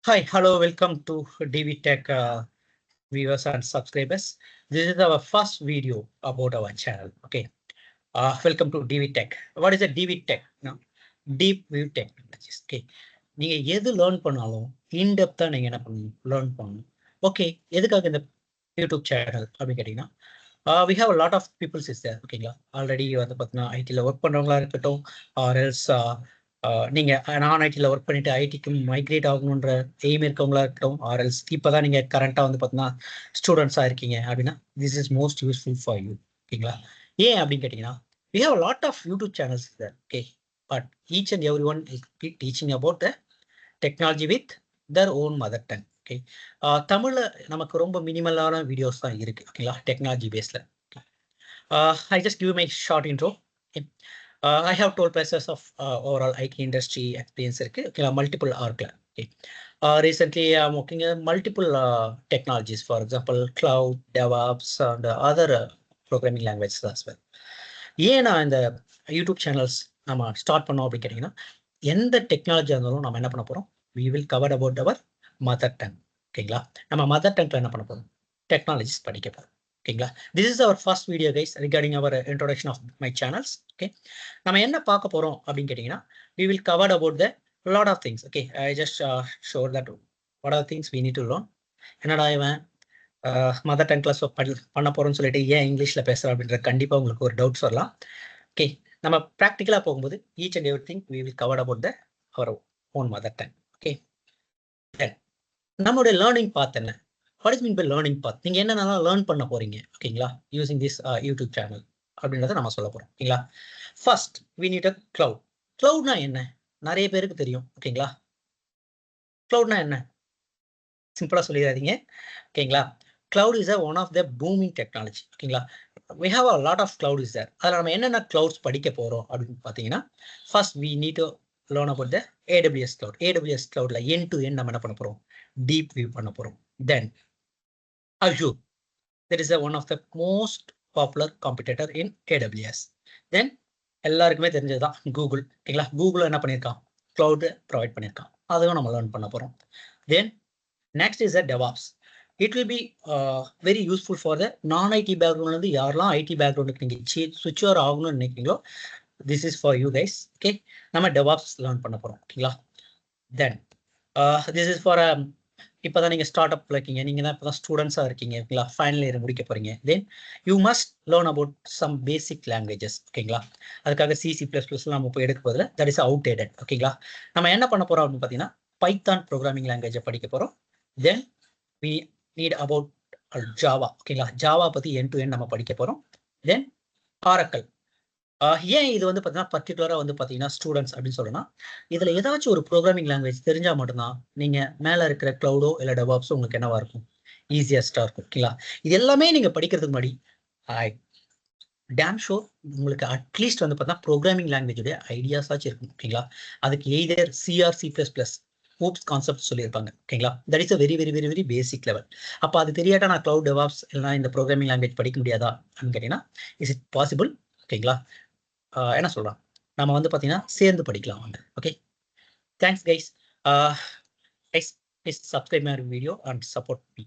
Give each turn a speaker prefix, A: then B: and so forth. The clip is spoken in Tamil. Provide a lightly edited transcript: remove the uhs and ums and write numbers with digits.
A: Hi, hello, welcome to DV Tech viewers and subscribers. This is our first video about our channel. Okay, welcome to DV Tech. What is a DV Tech? No, Deep View Technologies. Okay, நீங்க எது லேர்ன் பண்ணாலும் இன்டெப்தா நீங்க என்ன பண்ணணும், லேர்ன் பண்ணணும். ஓகே, எதுக்காக இந்த யூடியூப் சேனல் அப்படின்னு கேட்டீங்கன்னா, we have a lot of people is there. ஓகேங்களா, ஆல்ரெடி வந்து பார்த்தீங்கன்னா ஐடியில் ஒர்க் பண்ணுறவங்களா இருக்கட்டும், ஆர் எல்ஸ் நீங்க நான் ஐடியில் ஒர்க் பண்ணிட்டு ஐடிக்கு மைக்ரேட் ஆகணுன்ற எய்ம் இருக்கவங்களா இருக்கட்டும், ஆர் எல்ஸ் இப்போதான் நீங்க கரண்டா வந்து பார்த்தீங்கன்னா ஸ்டூடெண்ட்ஸா இருக்கீங்க அப்படின்னா, this is most useful for you. ஓகேங்களா, ஏன் அப்படின்னு கேட்டீங்கன்னா, we have a lot of YouTube channels there. Okay, but each and everyone is teaching about the technology with their own mother tongue. Okay, தமிழ்ல நமக்கு ரொம்ப மினிமலான வீடியோஸ் தான் இருக்கு. ஓகேங்களா, டெக்னாலஜி பேஸ்ல. I just give my short intro. Okay. I have 12 plus of overall IT industry experience. Okay, multiple org. Okay. Recently, I'm working on multiple technologies, for example, cloud, DevOps, and other programming languages as well. ஏன் நான் இந்த யூடியூப் சேனல்ஸ் நம்ம ஸ்டார்ட் பண்ணோம் அப்படின்னு கேட்டிங்கன்னா, எந்த டெக்னாலஜியாக இருந்தாலும் நம்ம என்ன பண்ண போகிறோம், we will cover about our mother tongue. ஓகேங்களா, நம்ம மதர் டங்கில் என்ன பண்ண போகிறோம், டெக்னாலஜிஸ் படிக்க போகிறோம். ஓகேங்களா, this is our first video guys recording our introduction of my channels. Okay, நம்ம என்ன பார்க்க போகிறோம் அப்படின்னு கேட்டிங்கன்னா, we will cover about the lot of things. Okay, I just show that what are the things we need to learn. என்னடா இவன் மதர் டங் கிளாஸ் பண்ண போகிறோம்னு சொல்லிட்டு ஏன் இங்கிலீஷில் பேசுகிறோம் அப்படின்ற கண்டிப்பாக உங்களுக்கு ஒரு டவுட்ஸ் வரலாம். ஓகே, நம்ம ப்ராக்டிக்கலாக போகும்போது each and every thing we will cover about the our own mother tongue. Okay, நம்மளுடைய லேர்னிங் பாத் என்ன, what is mean by learning path, நீங்கள் என்னென்னலாம் லேர்ன் பண்ண போகிறீங்க. ஓகேங்களா, யூசிங் திஸ் யூடியூப் சேனல் அப்படின்றத நம்ம சொல்ல போகிறோம். ஓகேங்களா, first we need a cloud. கிளவுட்னா என்ன, நிறைய பேருக்கு தெரியும். ஓகேங்களா, கிளவுட்னா என்ன சிம்பிளாக சொல்லிடாதீங்க. ஓகேங்களா, cloud is one of the booming technology. ஓகேங்களா, we have a lot of cloud is there. அதில் நம்ம என்னென்ன clouds படிக்க போகிறோம் அப்படின்னு பார்த்தீங்கன்னா, first we need to learn about the AWS cloud. AWS cloudல end to end நம்ம என்ன பண்ண போகிறோம், deep view பண்ண போகிறோம். Then Azure, that is one of the most popular competitor in AWS. Then எல்லாருக்குமே தெரிஞ்சதுதான் கூகுள். ஓகேங்களா, கூகுள் என்ன பண்ணியிருக்கான், cloud ப்ரொவைட் பண்ணியிருக்கான், அதுவும் நம்ம லேர்ன் பண்ண போகிறோம். Then next is the DevOps. It will be very useful for the non-IT background. யாரெல்லாம் IT background நீங்கள் switch over ஆகணும்னு நினைக்கிறீங்களோ, this is for you guys. Okay, நம்ம DevOps learn பண்ண போகிறோம். ஓகேங்களா, then this is for இப்போ தான் நீங்கள் ஸ்டார்ட் அப்பில் இருக்கீங்க, நீங்கள் தான் இப்போ தான் ஸ்டூடெண்ட்ஸாக இருக்கீங்க. ஓகேங்களா, ஃபைனல் இயர் முடிக்க போகிறீங்க. Then you must learn about some basic languages. ஓகேங்களா, அதுக்காக C++ நம்ம போய் எடுக்க போதில் தட் இஸ் அவுடேட்டட். ஓகேங்களா, நம்ம என்ன பண்ண போகிறோம் அப்படின்னு பார்த்தீங்கன்னா, பைத்தான் ப்ரோக்ராமிங் லாங்குவேஜை படிக்க போகிறோம். தென் we need about Java. ஓகேங்களா, ஜாவா பற்றி end to end நம்ம படிக்க போகிறோம். தென் Oracle. ஏன் இது வந்து பார்த்தீங்கன்னா பர்டிகுலராக வந்து பார்த்தீங்கன்னா ஸ்டூடெண்ட்ஸ் அப்படின்னு சொல்லணும், இதில் ஏதாச்சும் ஒரு ப்ரோக்ராமிங் லாங்குவேஜ் தெரிஞ்சால் மட்டும்தான் நீங்கள் மேலே இருக்கிற க்ளவுடோ இல்லை டெவாப்ஸோ உங்களுக்கு என்னவா இருக்கும், ஈஸியஸ்ட்டாக இருக்கும். ஓகேங்களா, இது எல்லாமே நீங்கள் படிக்கிறதுக்கு முன்னாடி டேம் ஷோர் உங்களுக்கு அட்லீஸ்ட் வந்து பார்த்தீங்கன்னா ப்ரோக்ராமிங் லாங்குவேஜுடைய ஐடியாஸாச்சும் இருக்கும். ஓகேங்களா, அதுக்கு எய்தர் C++ ஹூப்ஸ் கான்செப்ட் சொல்லியிருப்பாங்க. ஓகேங்களா, that is a very very very very basic level. அப்போ அது தெரியாட்டா நான் க்ளவுட் டெவாப்ஸ் இல்லைனா இந்த ப்ரோக்ராமிங் லாங்குவேஜ் படிக்க முடியாதா அப்படின்னு கேட்டிங்கன்னா, இஸ் இட் பாசிபிள். ஓகேங்களா, என்ன சொல்கிறோம், நம்ம வந்து பார்த்தீங்கன்னா சேர்ந்து படிக்கலாம் வாங்க. Okay, thanks guys. Guys please subscribe my video and support me.